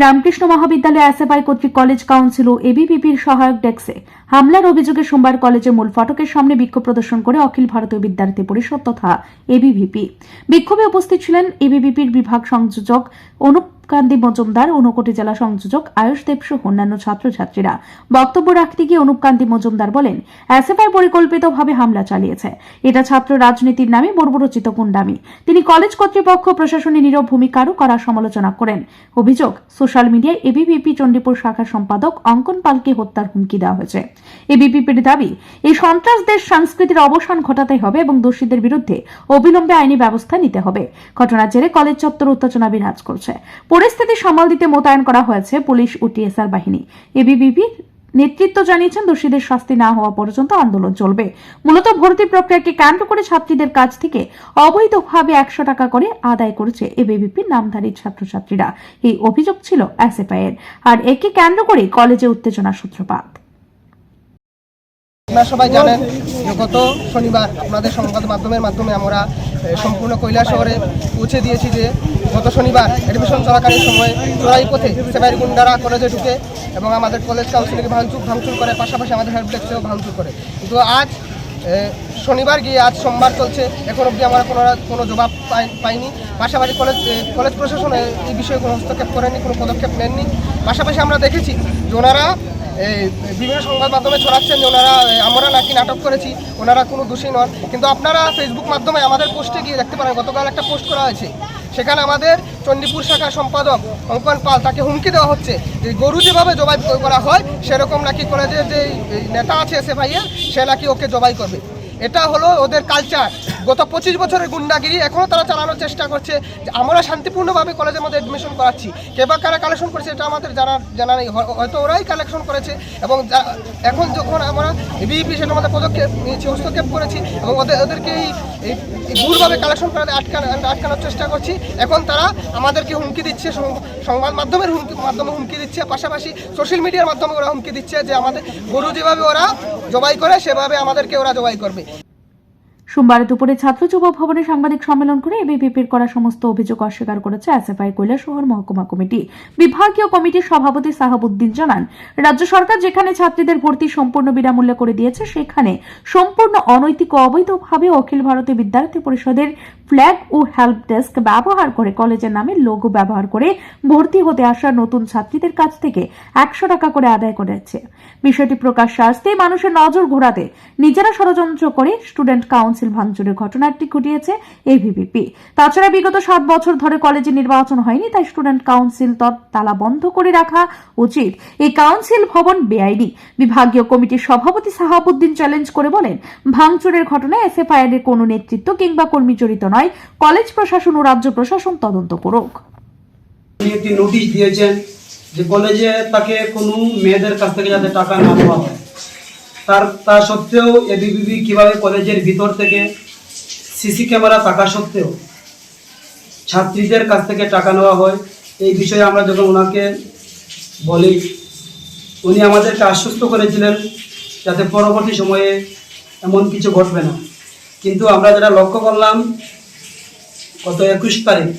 রামকৃষ্ণ মহাবিদ্যালয় এসএফআই কর্তৃক college council ও এবিভিপির সহায়ক ডেস্কে হামলার অভিযোগে সোমবার কলেজের মূল ফটকের সামনে বিক্ষোভ প্রদর্শন করে অখিল ভারতীয় বিদ্যার্থী পরিষদ তথা এবিভিপি। বিক্ষোভে উপস্থিত ছিলেন এবিভিপির বিভাগ সংযোজক অনুপ কান্তি মজুমদার, ঊনকোটি জেলা সংযোজক আয়ুষ দেব সহ অন্যান্য ছাত্রছাত্রীরা। বক্তব্য রাখতে গিয়ে অনুপ কান্তি মজুমদার বলেন, এসএফআই পরিকল্পিতভাবে হামলা চালিয়েছে। এটা ছাত্র রাজনীতির নামে বর্বরচিত গুন্ডামি। তিনি কলেজ কর্তৃপক্ষ প্রশাসনের নীরব ভূমিকারও কড়া সমালোচনা করেন। অভিযোগ, সোশ্যাল মিডিয়ায় এবিভিপি চণ্ডীপুর শাখার সম্পাদক অঙ্কন পালকে হত্যার হুমকি দেওয়া হয়েছে। এবিভিপির দাবি, এই সন্ত্রাসদের সংস্কৃতির অবসান ঘটাতে হবে এবং দোষীদের বিরুদ্ধে অবিলম্বে আইনি ব্যবস্থা নিতে হবে। ঘটনার জেরে কলেজ চত্বর উত্তেজনা বিরাজ করছে। পরিস্থিতি সামাল দিতে মোতায়েন করা হয়েছে পুলিশ ও টিএসআর বাহিনী। এবিভিপির নেতৃত্ব জানিয়েছেন, দোষীদের শাস্তি না হওয়া পর্যন্ত আন্দোলন চলবে। মূলত ভর্তি প্রক্রিয়াকে কেন্দ্র করে ছাত্রীদের কাছ থেকে অবৈধভাবে 100 টাকা করে আদায় করেছে এবিভিপির নামধারী ছাত্রছাত্রীরা। এই অভিযোগ ছিল এসএফআই এর, আর একে কেন্দ্র করে কলেজে উত্তেজনার সূত্রপাত। আপনারা সবাই জানেন যে গত শনিবার আপনাদের সংবাদ মাধ্যমে আমরা সম্পূর্ণ কৈলাস শহরে পৌঁছে দিয়েছি যে গত শনিবার অ্যাডমিশন চলাকালীন সময় চোরাই পথে সেবাইয়ের গুন্ডারা কলেজে ঢুকে এবং আমাদের কলেজ কাউন্সিলকে ভাঙচুর করে, পাশাপাশি আমাদের হেল্প ডেস্কেও ভাঙচুর করে। কিন্তু আজ শনিবার গিয়ে আজ সোমবার চলছে, এখন অবধি আমরা কোনো জবাব পাইনি। পাশাপাশি কলেজ প্রশাসন এই বিষয়ে কোনো হস্তক্ষেপ করেনি, কোনো পদক্ষেপ নেননি। পাশাপাশি আমরা দেখেছি যে ওনারা বিভিন্ন সংবাদ মাধ্যমে ছড়াচ্ছেন যে আমরা নাকি নাটক করেছি, ওনারা কোনো দোষী নন। কিন্তু আপনারা ফেসবুক মাধ্যমে আমাদের পোস্টে গিয়ে দেখতে পারেন, গতকাল একটা পোস্ট করা হয়েছে, সেখানে আমাদের চণ্ডীপুর শাখার সম্পাদক অঙ্কন পাল, তাকে হুমকি দেওয়া হচ্ছে যে গরু যেভাবে জবাই করা হয় সেরকম নাকি কলেজের যে নেতা আছে এসএফআইয়ের, সে নাকি ওকে জবাই করবে। এটা হলো ওদের কালচার। গত 25 বছরের গুন্ডাগিরি এখনও তারা চালানোর চেষ্টা করছে। আমরা শান্তিপূর্ণভাবে কলেজের মধ্যে অ্যাডমিশন করাচ্ছি, কে বা কারা কালেকশন করেছে এটা আমাদের জানা নেই, হয়তো ওরাই কালেকশন করেছে। এবং এখন যখন আমরা এবিভিপি সেটার মধ্যে পদক্ষেপ নিয়েছি, হস্তক্ষেপ করেছি এবং ওদেরকে এই ভুলভাবে কালেকশন করে আটকানোর চেষ্টা করছি। এখন তারা আমাদেরকে হুমকি দিচ্ছে, সংবাদ মাধ্যমে হুমকি দিচ্ছে, পাশাপাশি সোশ্যাল মিডিয়ার মাধ্যমে ওরা হুমকি দিচ্ছে যে আমাদের গরু যেভাবে ওরা জবাই করে সেভাবে আমাদেরকে ওরা জবাই করবে। সোমবার দুপুরে ছাত্র যুব ভবনে সাংবাদিক সম্মেলন করে এবিভিপির করা সমস্ত অভিযোগ অস্বীকার করেছে এসএফআই কৈলাসহর মহকুমা কমিটি। বিভাগীয় কমিটির সভাপতি সাহাবুদ্দিন জানান, রাজ্য সরকার যেখানে ছাত্রীদের ভর্তি সম্পূর্ণ বিনামূল্যে করে দিয়েছে, সেখানে সম্পূর্ণ অনৈতিক ও অবৈধভাবে অখিল ভারতীয় বিদ্যার্থী পরিষদের ফ্ল্যাগ ও হেল্প ডেস্ক ব্যবহার করে কলেজের নামে লোগো ব্যবহার করে ভর্তি হতে আসা নতুন ছাত্রীদের কাছ থেকে 100 টাকা করে আদায় করেছে। বিষয়টি প্রকাশ্যে আসতেই মানুষের নজর ঘোরাতে নিজেরা ষড়যন্ত্র করে স্টুডেন্ট কাউন্সিল ভাঙচুরের ঘটনাটি ঘটিয়েছে এবিভিপি। তাছাড়া বিগত 7 বছর ধরে কলেজে নির্বাচন হয়নি, তাই স্টুডেন্ট কাউন্সিল তালা বন্ধ করে রাখা উচিত। এই কাউন্সিল ভবন বেআইনি। বিভাগীয় কমিটির সভাপতি সাহাবুদ্দিন চ্যালেঞ্জ করে বলেন, ভাঙচুরের ঘটনায় এসএফআই এর কোনো নেতৃত্ব কিংবা কর্মী জড়িত নয়। কলেজ প্রশাসন ও রাজ্য প্রশাসন তদন্ত করুক। একটি নোটিশ দিয়েছেন যে কলেজে তাকে কোনো মেয়েদের কাছ থেকে যাতে টাকা না দেওয়া হয়। তা সত্ত্বেও এবিভিপি কিভাবে কলেজের ভিতর থেকে সিসি ক্যামেরা থাকা সত্ত্বেও ছাত্রীদের কাছ থেকে টাকা নেওয়া হয়, এই বিষয়ে আমরা যখন ওনাকে বলি, উনি আমাদেরকে আশ্বস্ত করেছিলেন যাতে পরবর্তী সময়ে এমন কিছু ঘটবে না। কিন্তু আমরা যেটা লক্ষ্য করলাম, গত 21 তারিখ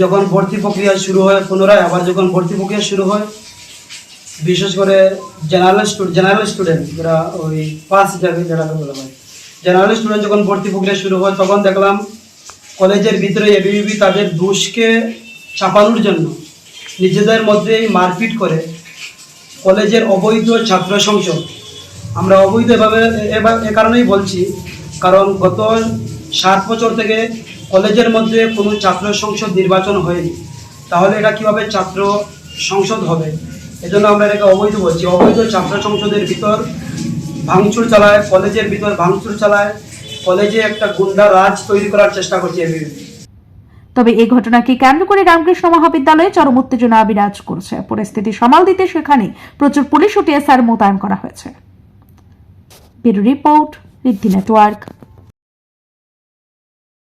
যখন ভর্তি প্রক্রিয়া শুরু হয়, পুনরায় আবার যখন ভর্তি প্রক্রিয়া শুরু হয়, বিশেষ করে জেনারেল স্টুডেন্ট যারা ওই পাস হিসাবে যেটাকে বলা হয়, জেনারেল স্টুডেন্ট যখন ভর্তি প্রক্রিয়া শুরু হয়, তখন দেখলাম কলেজের ভিতরে এবিভিপি তাদের দোষকে চাপানোর জন্য নিজেদের মধ্যেই মারপিট করে কলেজের অবৈধ ছাত্র সংসদ, আমরা অবৈধ এ কারণেই বলছি কারণ গত 7 বছর থেকে কলেজের মধ্যে কোনো ছাত্র সংসদ নির্বাচন হয়নি, তাহলে এটা কিভাবে ছাত্র সংসদ হবে? এজন্য আমরা এটাকে অবৈধ বলছি। অবৈধ ছাত্র সংসদের ভিতর ভাঙচুর চালায়, কলেজের ভিতর ভাঙচুর চালায়, কলেজে একটা গুন্ডা রাজ তৈরি করার চেষ্টা করছে এবিভিপি। তবে এই ঘটনাকে কেন্দ্র করে রামকৃষ্ণ মহাবিদ্যালয়ে চরম উত্তেজনা বিরাজ করছে। পরিস্থিতি সামাল দিতে সেখানে প্রচুর পুলিশ ও টিএসআর মোতায়েন করা হয়েছে। ব্যুরো রিপোর্ট, ঋদ্ধি নেটওয়ার্ক।